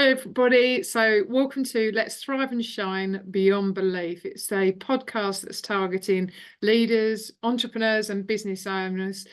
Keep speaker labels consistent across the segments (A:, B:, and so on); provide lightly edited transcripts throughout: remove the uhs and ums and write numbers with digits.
A: Hi, everybody. So, welcome to Let's Thrive and Shine Beyond Belief. It's a podcast that's targeting leaders, entrepreneurs, and business owners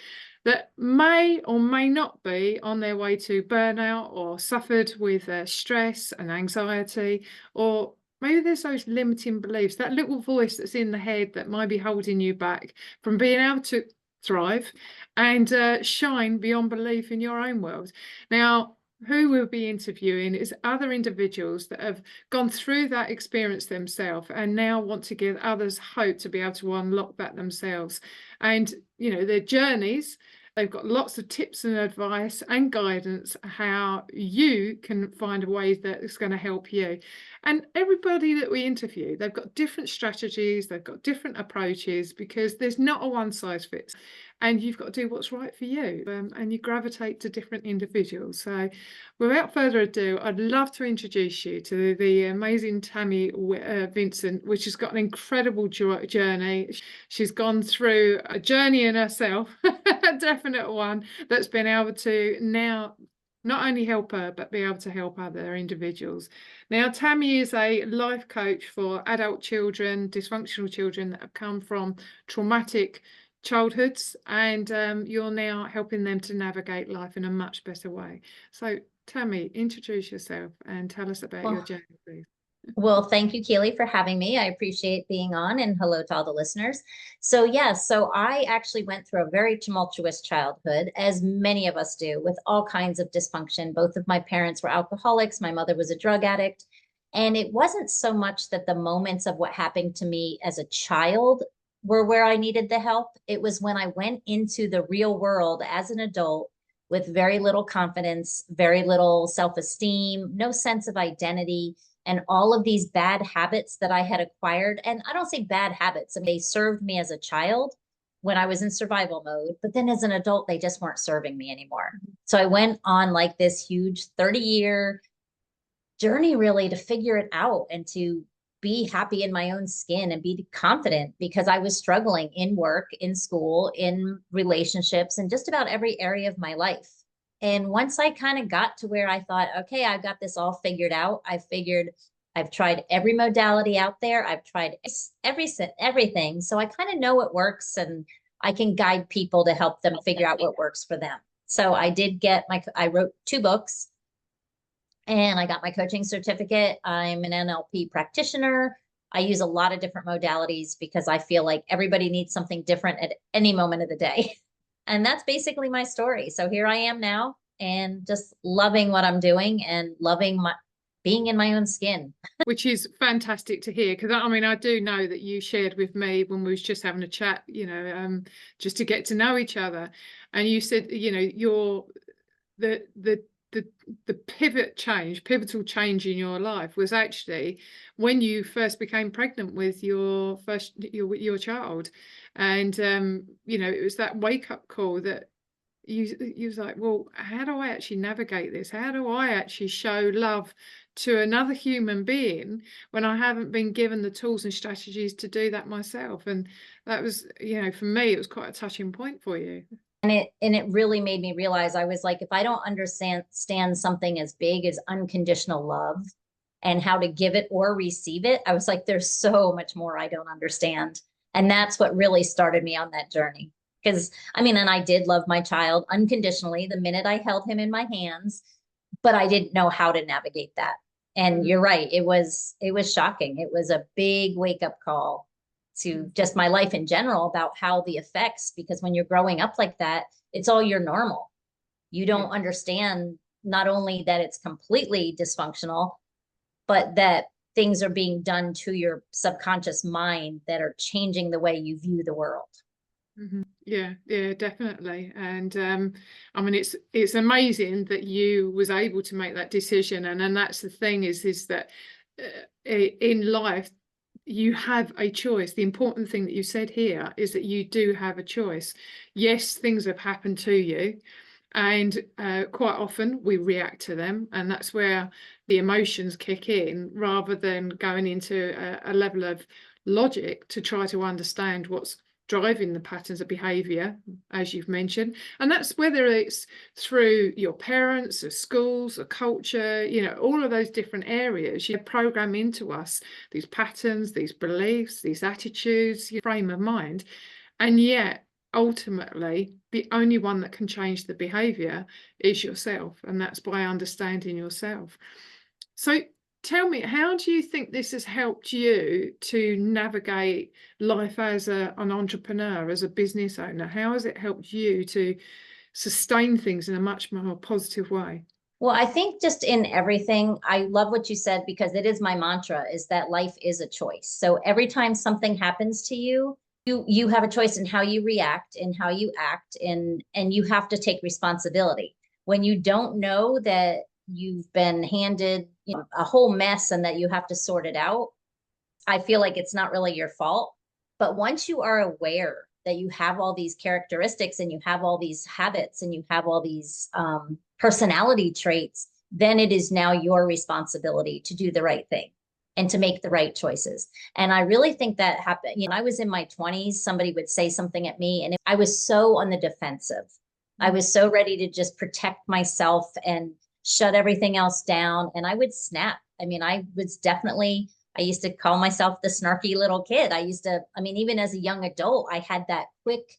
A: that may or may not be on their way to burnout or suffered with stress and anxiety, or maybe there's those limiting beliefs, that little voice that's in the head that might be holding you back from being able to thrive and shine beyond belief in your own world. Now, who we'll be interviewing is other individuals that have gone through that experience themselves and now want to give others hope to be able to unlock that themselves. And, their journeys, they've got lots of tips and advice and guidance how you can find a way that is going to help you. And everybody that we interview, they've got different strategies, they've got different approaches, because there's not a one size fits. And you've got to do what's right for you, and you gravitate to different individuals. So without further ado, I'd love to introduce you to the amazing Tammy Vincent, which has got an incredible journey. She's gone through a journey in herself, a definite one, that's been able to now not only help her, but be able to help other individuals. Now, Tammy is a life coach for adult children, dysfunctional children that have come from traumatic childhoods, and you're now helping them to navigate life in a much better way. So Tammy, introduce yourself and tell us about your journey, please.
B: Well, thank you, Keely, for having me. I appreciate being on, and hello to all the listeners. So I actually went through a very tumultuous childhood, as many of us do, with all kinds of dysfunction. Both of my parents were alcoholics. My mother was a drug addict. And it wasn't so much that the moments of what happened to me as a child were where I needed the help. It was when I went into the real world as an adult with very little confidence, very little self-esteem, no sense of identity, and all of these bad habits that I had acquired. And I don't say bad habits. I mean, they served me as a child when I was in survival mode, but then as an adult, they just weren't serving me anymore. So I went on like this huge 30-year journey really to figure it out and to be happy in my own skin and be confident, because I was struggling in work, in school, in relationships, and just about every area of my life. And once I kind of got to where I thought, okay, I've got this all figured out. I've tried every modality out there. I've tried everything. So I kind of know what works, and I can guide people to help them figure out what works for them. So I wrote 2 books, and I got my coaching certificate. I'm an NLP practitioner. I use a lot of different modalities because I feel like everybody needs something different at any moment of the day. And that's basically my story. So here I am now, and just loving what I'm doing and loving being in my own skin.
A: Which is fantastic to hear, because I do know that you shared with me when we was just having a chat, just to get to know each other. And you said, you're the pivotal change in your life was actually when you first became pregnant with your child. And it was that wake-up call that you was like, well, how do I actually navigate this? How do I actually show love to another human being when I haven't been given the tools and strategies to do that myself? And that was, for me, it was quite a touching point for you.
B: And it really made me realize, I was like, if I don't understand something as big as unconditional love and how to give it or receive it, I was like, there's so much more I don't understand. And that's what really started me on that journey. Because and I did love my child unconditionally the minute I held him in my hands, but I didn't know how to navigate that. And you're right, it was shocking. It was a big wake-up call to just my life in general about how the effects, because when you're growing up like that, it's all your normal. You don't understand not only that it's completely dysfunctional, but that things are being done to your subconscious mind that are changing the way you view the world.
A: Mm-hmm. Yeah, definitely. And it's amazing that you was able to make that decision. And that's the thing is that in life, you have a choice. The important thing that you said here is that you do have a choice. Yes, things have happened to you, and quite often we react to them, and that's where the emotions kick in, rather than going into a level of logic to try to understand what's driving the patterns of behavior, as you've mentioned. And that's whether it's through your parents or schools or culture, all of those different areas. You program into us these patterns, these beliefs, these attitudes, your frame of mind. And yet, ultimately, the only one that can change the behavior is yourself. And that's by understanding yourself. So tell me, how do you think this has helped you to navigate life as an entrepreneur, as a business owner? How has it helped you to sustain things in a much more positive way?
B: Well, I think just in everything, I love what you said, because it is my mantra, is that life is a choice. So every time something happens to you, you have a choice in how you react and how you act, and you have to take responsibility. When you don't know that you've been handed a whole mess and that you have to sort it out, I feel like it's not really your fault. But once you are aware that you have all these characteristics and you have all these habits and you have all these personality traits, then it is now your responsibility to do the right thing and to make the right choices. And I really think that happened. I was in my 20s, somebody would say something at me and I was so on the defensive. I was so ready to just protect myself and shut everything else down. And I would snap. I used to call myself the snarky little kid. Even as a young adult, I had that quick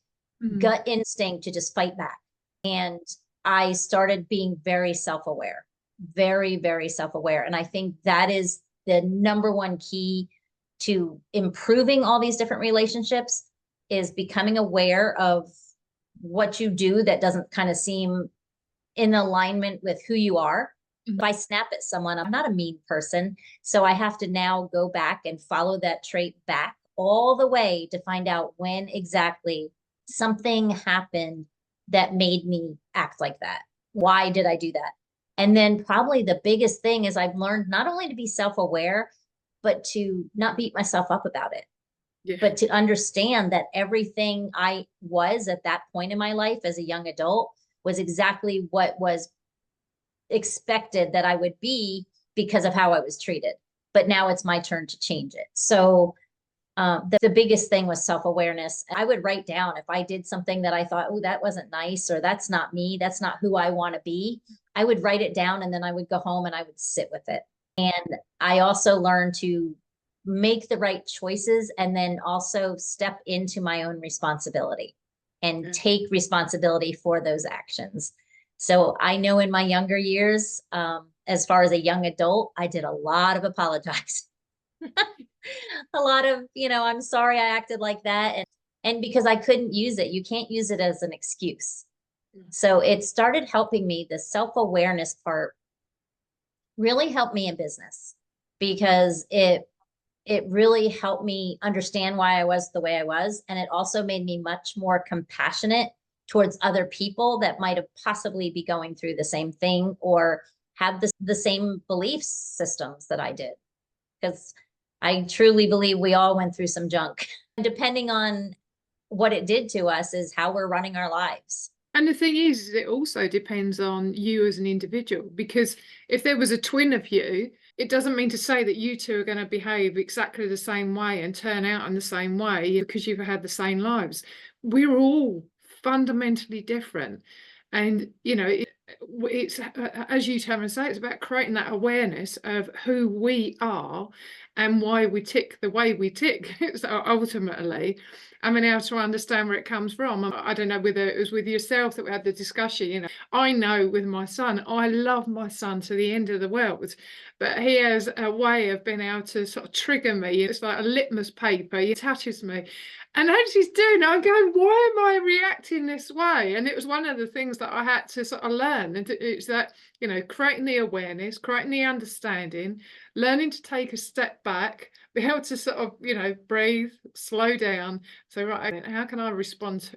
B: gut instinct to just fight back. And I started being very self-aware, very, very self-aware. And I think that is the number one key to improving all these different relationships, is becoming aware of what you do that doesn't kind of seem in alignment with who you are. If I snap at someone, I'm not a mean person. So I have to now go back and follow that trait back all the way to find out when exactly something happened that made me act like that. Why did I do that? And then probably the biggest thing is I've learned not only to be self-aware, but to not beat myself up about it. Yeah. But to understand that everything I was at that point in my life as a young adult was exactly what was expected that I would be because of how I was treated. But now it's my turn to change it. So the biggest thing was self-awareness. I would write down if I did something that I thought, oh, that wasn't nice, or that's not me, that's not who I want to be. I would write it down, and then I would go home and I would sit with it. And I also learned to make the right choices and then also step into my own responsibility and take responsibility for those actions. So I know in my younger years, as far as a young adult, I did a lot of apologizing. A lot of, I'm sorry I acted like that. And because I couldn't use it, you can't use it as an excuse. So it started helping me. The self-awareness part really helped me in business, because it really helped me understand why I was the way I was. And it also made me much more compassionate towards other people that might have possibly be going through the same thing or have the same belief systems that I did. Because I truly believe we all went through some junk. Depending on what it did to us is how we're running our lives.
A: And the thing is, it also depends on you as an individual, because if there was a twin of you, it doesn't mean to say that you two are going to behave exactly the same way and turn out in the same way because you've had the same lives. We're all fundamentally different. And, it's, as you Tammy say, it's about creating that awareness of who we are and why we tick the way we tick. So ultimately, I'm able to understand where it comes from. I don't know whether it was with yourself that we had the discussion. I know with my son, I love my son to the end of the world, but he has a way of being able to sort of trigger me. It's like a litmus paper. He touches me. And as he's doing, I go, why am I reacting this way? And it was one of the things that I had to sort of learn. And it's that, creating the awareness, creating the understanding, learning to take a step back, be able to sort of, breathe, slow down. So, right, how can I respond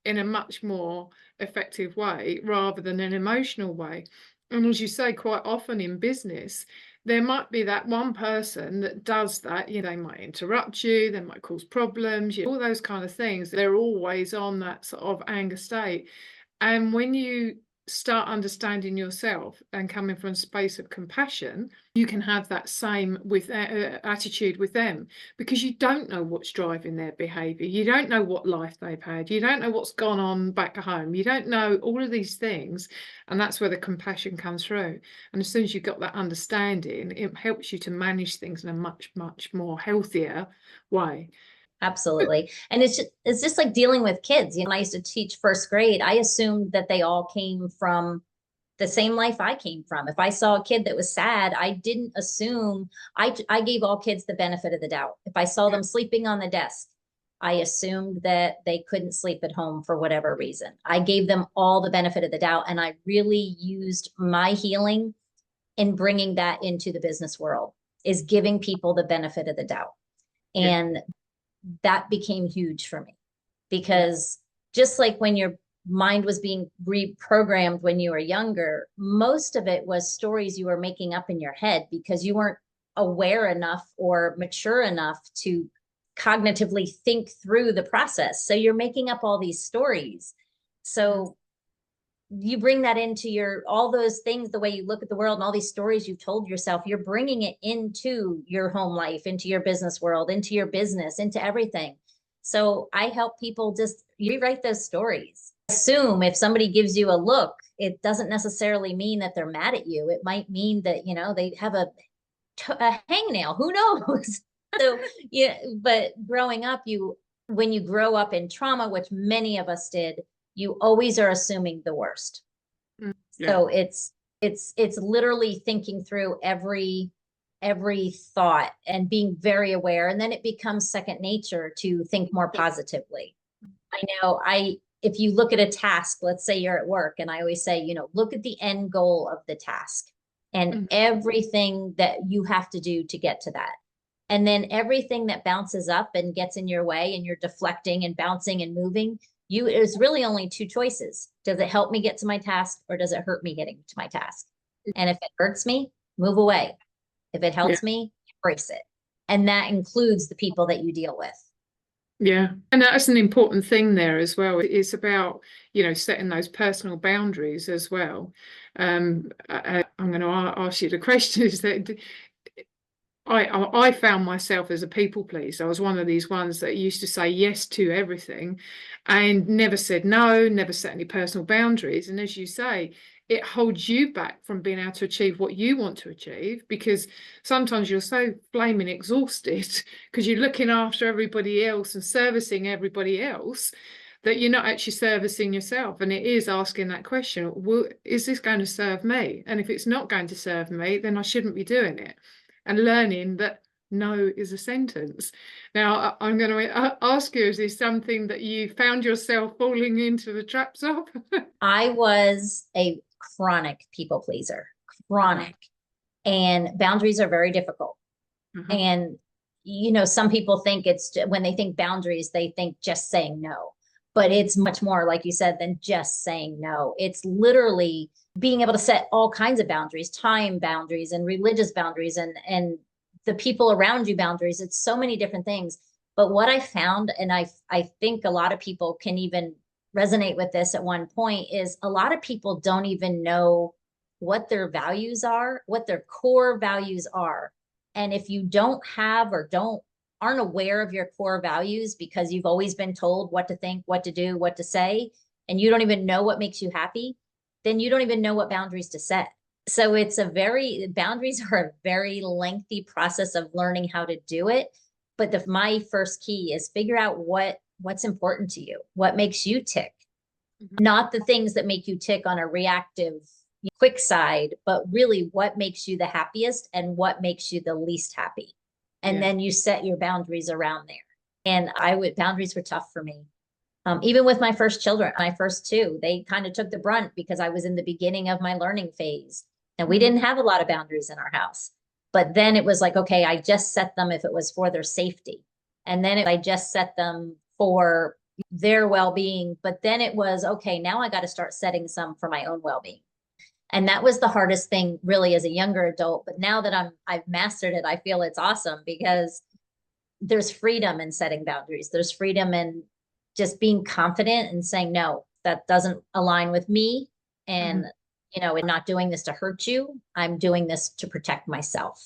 A: in a much more effective way rather than an emotional way? And as you say, quite often in business, there might be that one person that does that. They might interrupt you, they might cause problems, all those kind of things. They're always on that sort of anger state. And when you start understanding yourself and coming from a space of compassion, you can have that same with attitude with them, because you don't know what's driving their behavior. You don't know what life they've had. You don't know what's gone on back home. You don't know all of these things. And that's where the compassion comes through. And as soon as you've got that understanding, it helps you to manage things in a much, much more healthier way.
B: Absolutely. And it's just like dealing with kids. You know, I used to teach first grade. I assumed that they all came from the same life I came from. If I saw a kid that was sad, I didn't assume. I gave all kids the benefit of the doubt. If I saw them sleeping on the desk, I assumed that they couldn't sleep at home for whatever reason. I gave them all the benefit of the doubt, and I really used my healing in bringing that into the business world, is giving people the benefit of the doubt. And that became huge for me, because just like when your mind was being reprogrammed when you were younger, most of it was stories you were making up in your head because you weren't aware enough or mature enough to cognitively think through the process. So you're making up all these stories. So you bring that into all those things, the way you look at the world and all these stories you've told yourself, you're bringing it into your home life, into your business world, into your business, into everything. So I help people just rewrite those stories. Assume if somebody gives you a look, it doesn't necessarily mean that they're mad at you. It might mean that, they have a hangnail, who knows? So, yeah, but growing up, when you grow up in trauma, which many of us did, you always are assuming the worst. So it's literally thinking through every thought and being very aware. And then it becomes second nature to think more positively. I know if you look at a task, let's say you're at work, and I always say, look at the end goal of the task and everything that you have to do to get to that. And then everything that bounces up and gets in your way and you're deflecting and bouncing and moving, there's really only two choices. Does it help me get to my task, or does it hurt me getting to my task? And if it hurts me, move away. If it helps me, embrace it. And that includes the people that you deal with.
A: Yeah. And that's an important thing there as well. It's about, setting those personal boundaries as well. I'm going to ask you the question is that I found myself as a people pleaser. I was one of these ones that used to say yes to everything and never said no, never set any personal boundaries. And as you say, it holds you back from being able to achieve what you want to achieve, because sometimes you're so flaming exhausted because you're looking after everybody else and servicing everybody else that you're not actually servicing yourself. And it is asking that question, well, is this going to serve me? And if it's not going to serve me, then I shouldn't be doing it. And learning that no is a sentence. Now, I'm going to ask you, is this something that you found yourself falling into the traps of?
B: I was a chronic people pleaser, chronic. And boundaries are very difficult. And, some people think when they think boundaries, they think just saying no. But it's much more, like you said, than just saying no. It's literally being able to set all kinds of boundaries, time boundaries and religious boundaries and the people around you boundaries. It's so many different things. But what I found, and I think a lot of people can even resonate with this at one point, is a lot of people don't even know what their values are, what their core values are. And if you don't have or aren't aware of your core values because you've always been told what to think, what to do, what to say, and you don't even know what makes you happy, then you don't even know what boundaries to set. So boundaries are a very lengthy process of learning how to do it. But my first key is figure out what's important to you, what makes you tick, not the things that make you tick on a reactive, quick side, but really what makes you the happiest and what makes you the least happy. And then you set your boundaries around there. And boundaries were tough for me. Even with my first children, my first two, they kind of took the brunt because I was in the beginning of my learning phase and we didn't have a lot of boundaries in our house. But then it was like, okay, I just set them if it was for their safety. And then I just set them for their well-being. But then it was, okay, now I got to start setting some for my own well-being. And that was the hardest thing really as a younger adult. But now that I've mastered it, I feel it's awesome because there's freedom in setting boundaries. There's freedom in just being confident and saying, no, that doesn't align with me And, I'm not doing this to hurt you. I'm doing this to protect myself.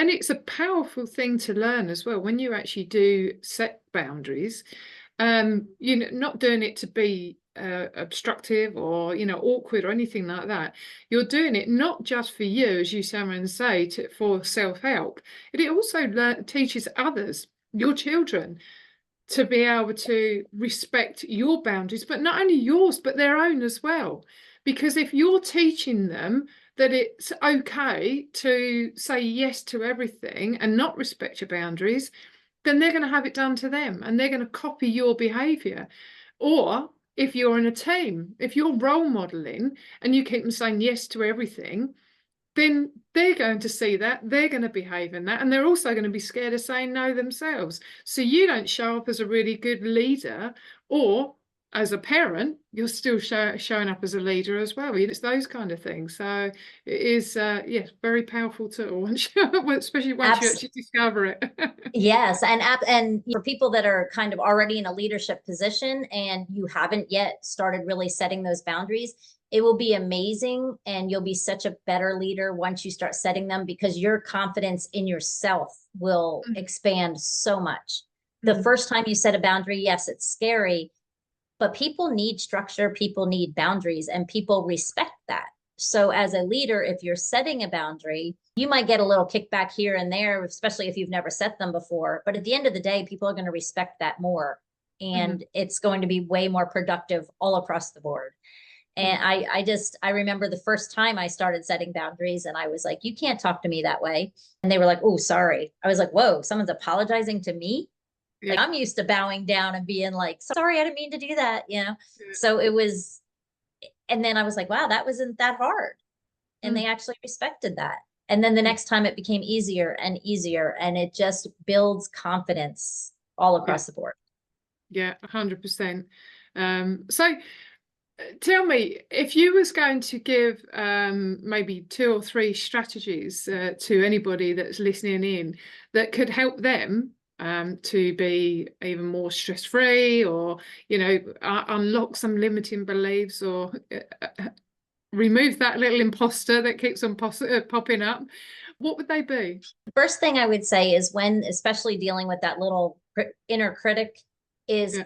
A: And it's a powerful thing to learn as well when you actually do set boundaries. Not doing it to be obstructive or awkward or anything like that. You're doing it not just for you, as you Sharon say, for self-help. It also teaches others, your children, to be able to respect your boundaries, but not only yours, but their own as well. Because if you're teaching them that it's okay to say yes to everything and not respect your boundaries, then they're going to have it done to them and they're going to copy your behavior. Or if you're in a team, if you're role modeling and you keep them saying yes to everything, then they're going to see that, they're going to behave in that, and they're also going to be scared of saying no themselves. So you don't show up as a really good leader, or as a parent, you're still showing up as a leader as well. It's those kind of things. So it is, very powerful tool, especially once you actually discover it.
B: Yes, and for people that are kind of already in a leadership position and you haven't yet started really setting those boundaries, it will be amazing, and you'll be such a better leader once you start setting them, because your confidence in yourself will expand so much. The first time you set a boundary, yes, it's scary, but people need structure, people need boundaries, and people respect that. So as a leader, if you're setting a boundary, you might get a little kickback here and there, especially if you've never set them before. But at the end of the day, people are going to respect that more. And it's going to be way more productive all across the board. And I remember the first time I started setting boundaries, and I was like, you can't talk to me that way. And they were like, oh, sorry. I was like, whoa, someone's apologizing to me? Yeah. Like, I'm used to bowing down and being like, sorry, I didn't mean to do that, So it was, and then I was like, wow, that wasn't that hard. And they actually respected that. And then the next time it became easier and easier, and it just builds confidence all across the board.
A: Yeah, 100%. So tell me, if you was going to give maybe 2 or 3 strategies to anybody that's listening in that could help them to be even more stress-free, or unlock some limiting beliefs, or remove that little imposter that keeps on popping up, what would they be?
B: The first thing I would say is, when especially dealing with that little inner critic, is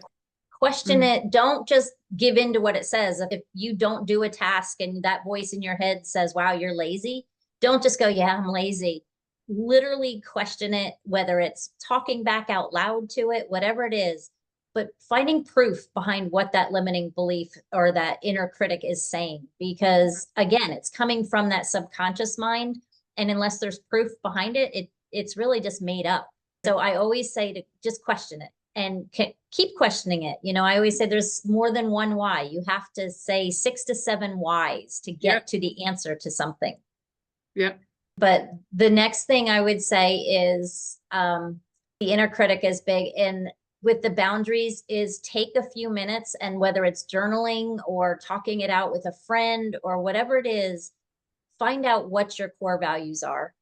B: question it. Don't just give in to what it says. If you don't do a task and that voice in your head says, wow, you're lazy, don't just go, yeah, I'm lazy. Literally question it, whether it's talking back out loud to it, whatever it is, but finding proof behind what that limiting belief or that inner critic is saying. Because again, it's coming from that subconscious mind. And unless there's proof behind it, it's really just made up. So I always say to just question it and keep questioning it. I always say there's more than one why. You have to say 6 to 7 whys to get to the answer to something.
A: Yeah.
B: But the next thing I would say is the inner critic is big. And with the boundaries is take a few minutes, and whether it's journaling or talking it out with a friend or whatever it is, find out what your core values are.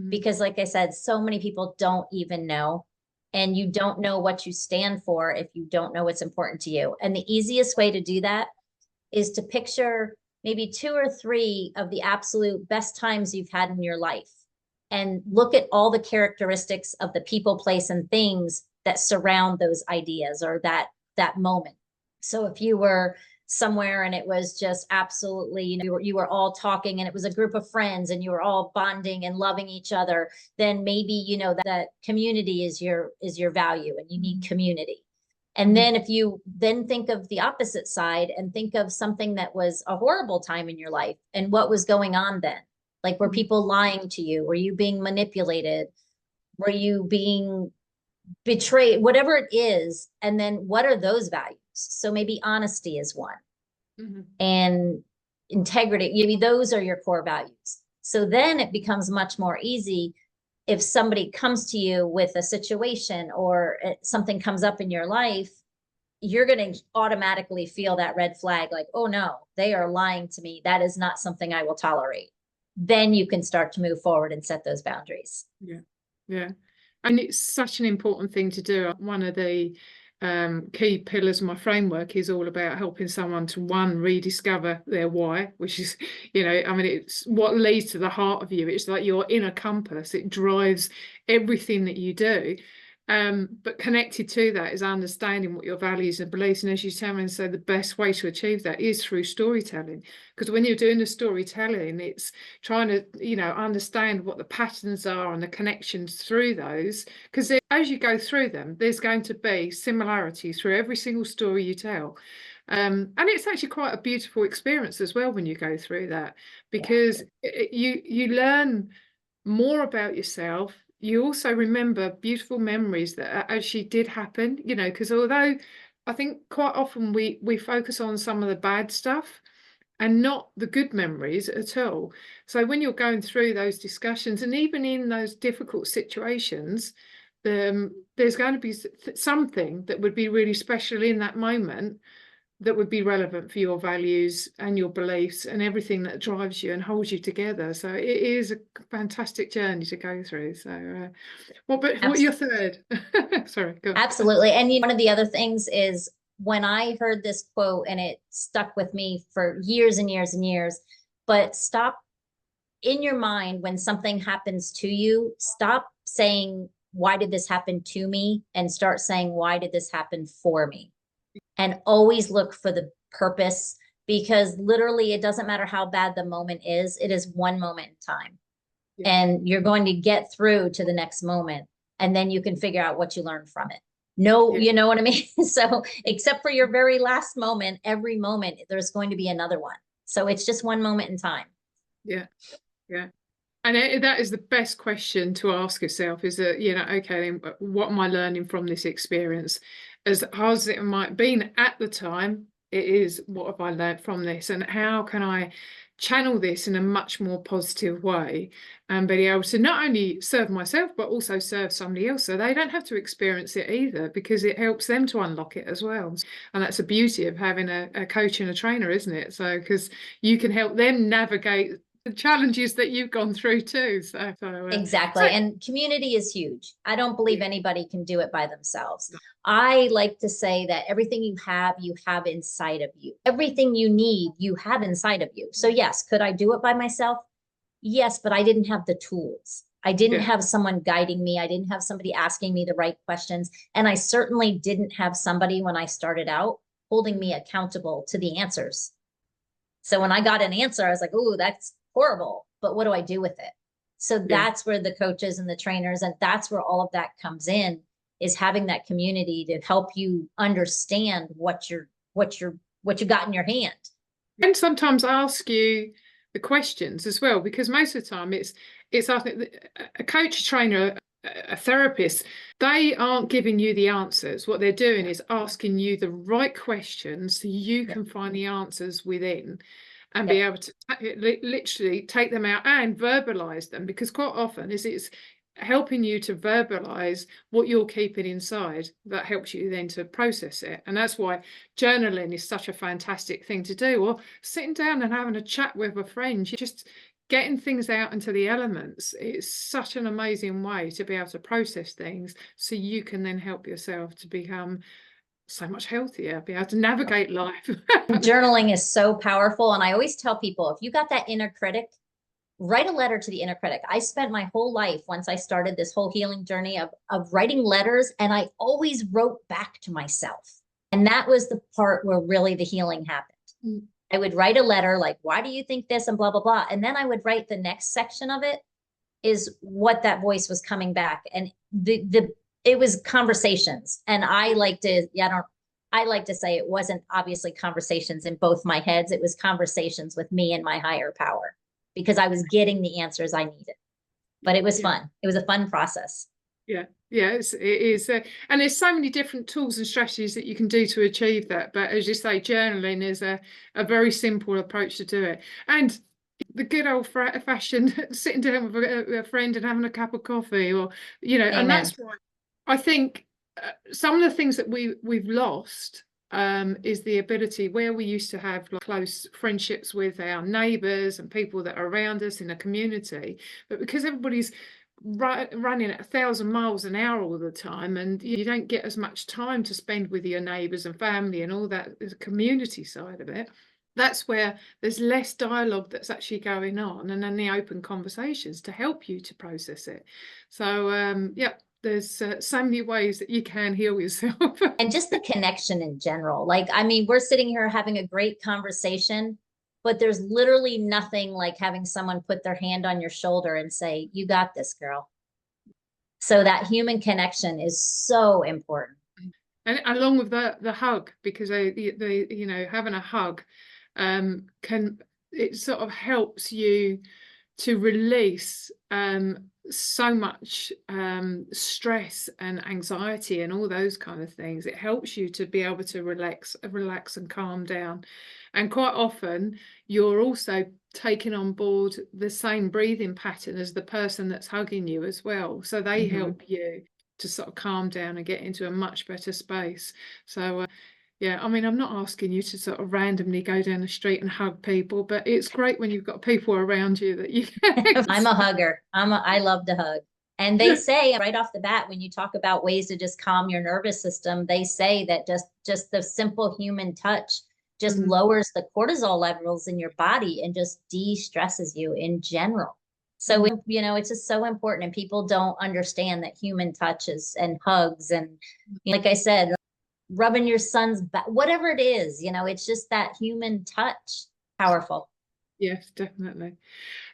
B: Because like I said, so many people don't even know. And you don't know what you stand for if you don't know what's important to you. And the easiest way to do that is to picture maybe 2 or 3 of the absolute best times you've had in your life, and look at all the characteristics of the people, place, and things that surround those ideas or that moment. So if you were somewhere and it was just absolutely, you were all talking and it was a group of friends and you were all bonding and loving each other, then maybe, that community is your value, and you need community. And then if you then think of the opposite side and think of something that was a horrible time in your life, and what was going on then, like, were people lying to you? Were you being manipulated? Were you being betrayed? Whatever it is. And then what are those values? So maybe honesty is one, and integrity. Maybe those are your core values. So then it becomes much more easy if somebody comes to you with a situation or something comes up in your life, you're going to automatically feel that red flag, like, oh no, they are lying to me. That is not something I will tolerate. Then you can start to move forward and set those boundaries.
A: Yeah. Yeah. And it's such an important thing to do. One of the key pillars of my framework is all about helping someone to, one, rediscover their why, which is, I mean, it's what leads to the heart of you. It's like your inner compass. It drives everything that you do. But connected to that is understanding what your values and beliefs. And as you tell me, so the best way to achieve that is through storytelling. Because when you're doing the storytelling, it's trying to, understand what the patterns are and the connections through those. Because as you go through them, there's going to be similarities through every single story you tell. And it's actually quite a beautiful experience as well when you go through that, because you learn more about yourself. You also remember beautiful memories that actually did happen, because although I think quite often we focus on some of the bad stuff and not the good memories at all. So when you're going through those discussions, and even in those difficult situations, there's going to be something that would be really special in that moment, that would be relevant for your values and your beliefs and everything that drives you and holds you together. So it is a fantastic journey to go through. So what your third? Sorry, go on.
B: Absolutely. And one of the other things is, when I heard this quote, and it stuck with me for years and years and years, but stop in your mind when something happens to you, stop saying, why did this happen to me? And start saying, why did this happen for me? And always look for the purpose, because literally it doesn't matter how bad the moment is. It is one moment in time. Yeah. And you're going to get through to the next moment, and then you can figure out what you learned from it. No, you know what I mean? So except for your very last moment, every moment there's going to be another one. So it's just one moment in time.
A: Yeah. Yeah. And that is the best question to ask yourself, is that, okay, then what am I learning from this experience? As hard as it might have been at the time, it is, what have I learned from this? And how can I channel this in a much more positive way and be able to not only serve myself, but also serve somebody else, so they don't have to experience it either, because it helps them to unlock it as well. And that's the beauty of having a coach and a trainer, isn't it? So because you can help them navigate the challenges that you've gone through too.
B: Exactly. And community is huge. I don't believe anybody can do it by themselves. I like to say that everything you have inside of you. Everything you need, you have inside of you. So yes, could I do it by myself? Yes, but I didn't have the tools. I didn't have someone guiding me. I didn't have somebody asking me the right questions. And I certainly didn't have somebody, when I started out, holding me accountable to the answers. So when I got an answer, I was like, oh, that's horrible, but what do I do with it? So that's where the coaches and the trainers, and that's where all of that comes in, is having that community to help you understand what you got in your hand.
A: And sometimes ask you the questions as well, because most of the time it's asking a coach, a trainer, a therapist, they aren't giving you the answers. What they're doing is asking you the right questions so you can find the answers within, and be able to literally take them out and verbalize them, because quite often it's helping you to verbalize what you're keeping inside that helps you then to process it. And that's why journaling is such a fantastic thing to do, or sitting down and having a chat with a friend. You're just getting things out into the elements. It's such an amazing way to be able to process things, so you can then help yourself to become so much healthier, be able to navigate life.
B: Journaling is so powerful. And I always tell people, if you got that inner critic, write a letter to the inner critic. I spent my whole life, once I started this whole healing journey, of writing letters, and I always wrote back to myself. And that was the part where really the healing happened. I would write a letter like, why do you think this, and blah, blah, blah. And then I would write the next section of it, is what that voice was coming back. And it was conversations. And I like to say it wasn't obviously conversations in both my heads. It was conversations with me and my higher power, because I was getting the answers I needed. But it was fun. It was a fun process.
A: Yeah, it is. And there's so many different tools and strategies that you can do to achieve that. But as you say, journaling is a very simple approach to do it. And the good old fashioned sitting down with a friend and having a cup of coffee, or and
B: Amen.
A: that's why I think some of the things that we've lost is the ability where we used to have like close friendships with our neighbours and people that are around us in a community, but because everybody's running at 1,000 miles an hour all the time, and you don't get as much time to spend with your neighbours and family and all that, the community side of it. That's where there's less dialogue that's actually going on, and then the open conversations to help you to process it. So yeah, there's so many ways that you can heal yourself.
B: And just the connection in general. Like, I mean, we're sitting here having a great conversation, but there's literally nothing like having someone put their hand on your shoulder and say, "You got this, girl." So that human connection is so important.
A: And along with the hug, because having a hug can, it sort of helps you to release so much stress and anxiety and all those kind of things. It helps you to be able to relax and calm down. And quite often you're also taking on board the same breathing pattern as the person that's hugging you as well. So they help you to sort of calm down and get into a much better space. So yeah, I mean, I'm not asking you to sort of randomly go down the street and hug people, but it's great when you've got people around you that you can.
B: I'm a hugger. I love to hug. And they say right off the bat, when you talk about ways to just calm your nervous system, they say that just the simple human touch just lowers the cortisol levels in your body and just de-stresses you in general. So, it's just so important, and people don't understand that human touches and hugs and, like I said, rubbing your son's back, whatever it is, it's just that human touch. Powerful.
A: Yes, definitely.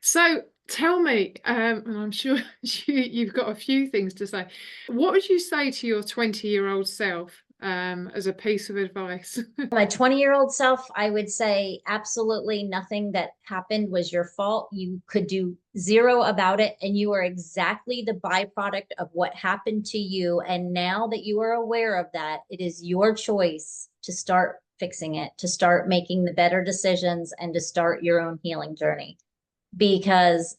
A: So tell me, and I'm sure you've got a few things to say. What would you say to your 20-year-old self as a piece of advice?
B: My 20-year-old self, I would say absolutely nothing that happened was your fault. You could do zero about it, and you are exactly the byproduct of what happened to you. And now that you are aware of that, it is your choice to start fixing it, to start making the better decisions, and to start your own healing journey. Because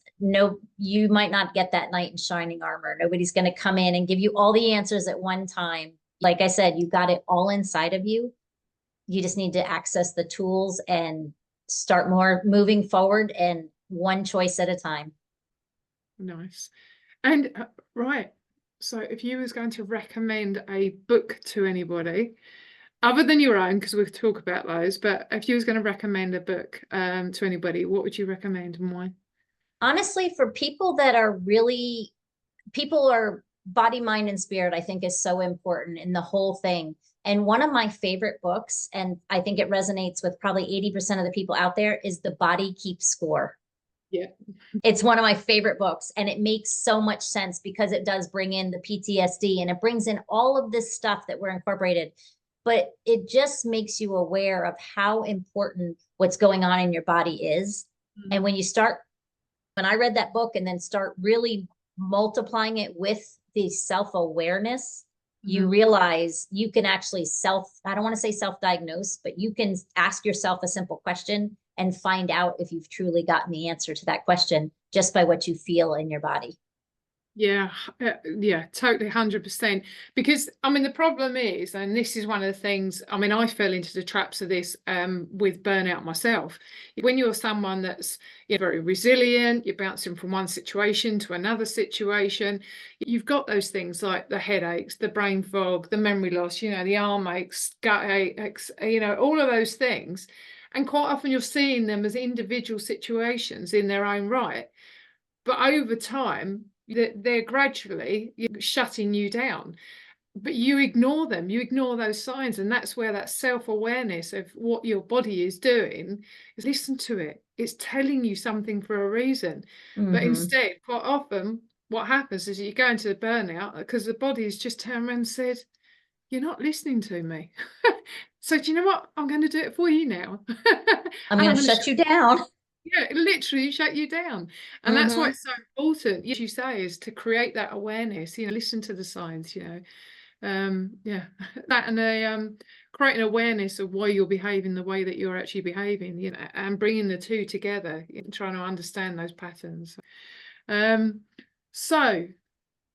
B: you might not get that knight in shining armor. Nobody's going to come in and give you all the answers at one time. Like I said, you got it all inside of you. You just need to access the tools and start moving forward, and one choice at a time.
A: Nice. And right, so if you was going to recommend a book to anybody, other than your own, because we'll talk about those, but if you was going to recommend a book to anybody, what would you recommend and why?
B: Honestly, for people that are body, mind, and spirit, I think is so important in the whole thing. And one of my favorite books, and I think it resonates with probably 80% of the people out there, is The Body Keeps Score.
A: Yeah.
B: It's one of my favorite books, and it makes so much sense because it does bring in the PTSD, and it brings in all of this stuff that we're incorporated. But it just makes you aware of how important what's going on in your body is. And when I read that book and then start really multiplying it with the self-awareness, you realize you can actually I don't want to say self-diagnose, but you can ask yourself a simple question and find out if you've truly gotten the answer to that question just by what you feel in your body.
A: Yeah, yeah, totally, 100%. Because I mean, the problem is, and this is one of the things, I mean, I fell into the traps of this with burnout myself. When you're someone that's very resilient, you're bouncing from one situation to another situation, you've got those things like the headaches, the brain fog, the memory loss, the arm aches, gut aches, all of those things. And quite often you're seeing them as individual situations in their own right. But over time, they're gradually shutting you down, but you ignore them, you ignore those signs, and that's where that self-awareness of what your body is doing is, listen to it, it's telling you something for a reason. But instead, quite often what happens is you go into the burnout because the body has just turned around and said, you're not listening to me. So do you know what, I'm going to do it for you now.
B: I'm going to shut you down.
A: Yeah, it literally shut you down. And that's why it's so important, as you say, is to create that awareness, listen to the signs, yeah. That and a creating awareness of why you're behaving the way that you're actually behaving, you know, and bringing the two together, trying to understand those patterns. So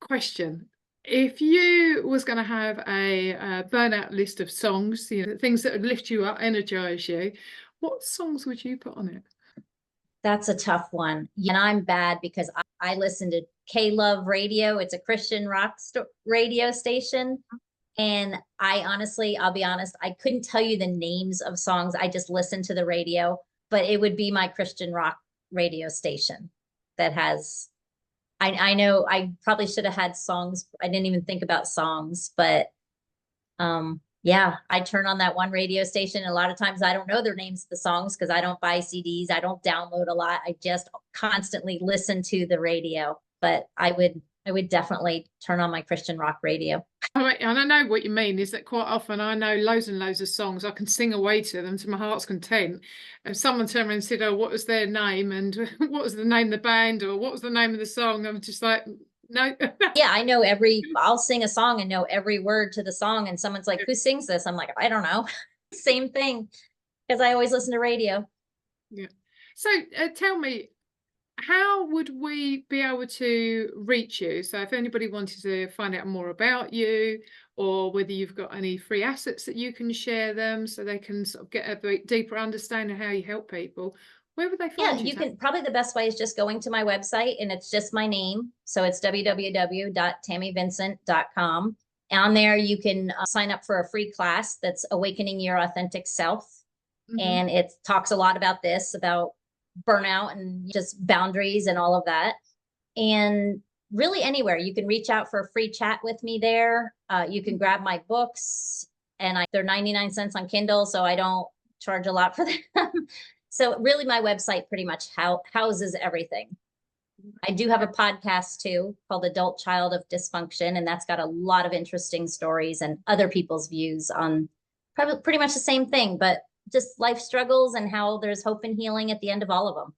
A: question, if you was going to have a burnout list of songs, you know, things that would lift you up, energize you, what songs would you put on it?
B: That's a tough one. And I'm bad because I listen to K-Love Radio. It's a Christian rock radio station. And I honestly, I'll be honest, I couldn't tell you the names of songs. I just listen to the radio, but it would be my Christian rock radio station that has, I know I probably should have had songs. I didn't even think about songs, but yeah, I turn on that one radio station. A lot of times I don't know their names of the songs because I don't buy CDs. I don't download a lot. I just constantly listen to the radio, but I would definitely turn on my Christian rock radio.
A: And I know what you mean is that quite often I know loads and loads of songs. I can sing away to them to my heart's content. If someone turned around and said, oh, what was their name? And what was the name of the band? Or what was the name of the song? I'm just like, no.
B: Yeah, I know I'll sing a song and know every word to the song. And someone's like, who sings this? I'm like, I don't know. Same thing. Because I always listen to radio.
A: Yeah. So tell me, how would we be able to reach you? So if anybody wanted to find out more about you, or whether you've got any free assets that you can share them so they can sort of get a bit deeper understanding of how you help people, where would they find you?
B: Yeah, you can, probably the best way is just going to my website, and it's just my name. So it's www.tammyvincent.com. On there, you can sign up for a free class that's Awakening Your Authentic Self. Mm-hmm. And it talks a lot about this, about burnout and just boundaries and all of that. And really anywhere you can reach out for a free chat with me there. You can grab my books, and they're 99 cents on Kindle, so I don't charge a lot for them. So really my website pretty much houses everything. I do have a podcast too called Adult Child of Dysfunction, and that's got a lot of interesting stories and other people's views on probably pretty much the same thing, but just life struggles and how there's hope and healing at the end of all of them.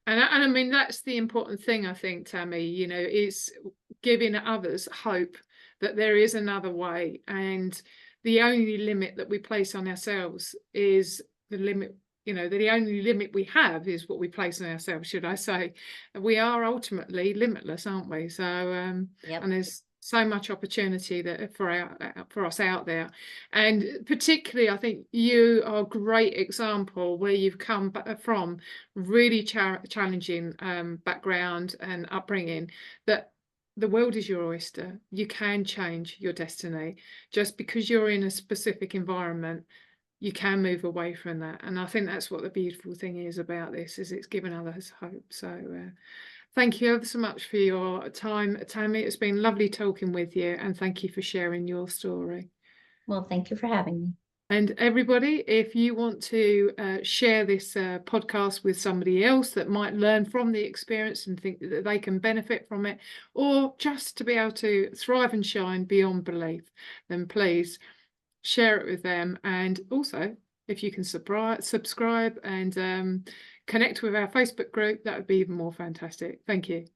A: And I mean, that's the important thing, I think, Tammy, you know, is giving others hope that there is another way. And the only limit that we place on ourselves is the limit, you know, the only limit we have is what we place on ourselves, should I say. We are ultimately limitless, aren't we? So,
B: Yep.
A: And there's so much opportunity that for us out there, and particularly I think you are a great example where you've come from really challenging background and upbringing, that the world is your oyster. You can change your destiny. Just because you're in a specific environment, you can move away from that. And I think that's what the beautiful thing is about this, is it's given others hope. So thank you ever so much for your time, Tammy. It's been lovely talking with you, and thank you for sharing your story.
B: Well, thank you for having me.
A: And everybody, if you want to share this podcast with somebody else that might learn from the experience and think that they can benefit from it, or just to be able to thrive and shine beyond belief, then please share it with them. And also, if you can subscribe and connect with our Facebook group, that would be even more fantastic. Thank you.